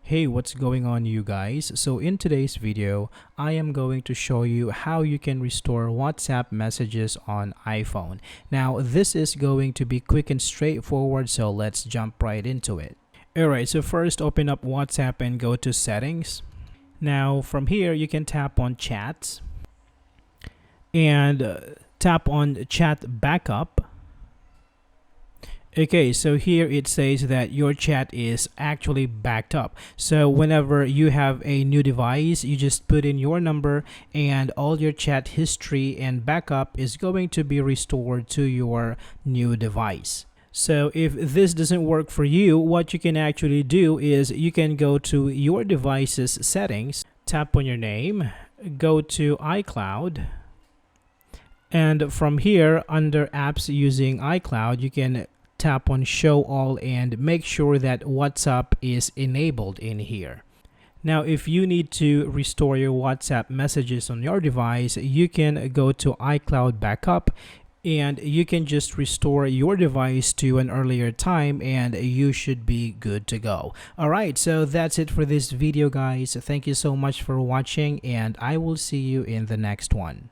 Hey, what's going on, you guys? So in today's video, I am going to show you how you can restore WhatsApp messages on iPhone. Now, this is going to be quick and straightforward, so let's jump right into it. Alright, so first open up WhatsApp and go to settings. Now, from here, you can tap on chats and tap on chat backup. Okay, so here it says that your chat is actually backed up. So whenever you have a new device, you just put in your number and all your chat history and backup is going to be restored to your new device. So if this doesn't work for you, what you can actually do is you can go to your device's settings, tap on your name, go to iCloud, and from here under apps using iCloud, you can tap on show all and make sure that WhatsApp is enabled in here. Now, if you need to restore your WhatsApp messages on your device, you can go to iCloud backup and you can just restore your device to an earlier time and you should be good to go. Alright, so that's it for this video, guys. Thank you so much for watching and I will see you in the next one.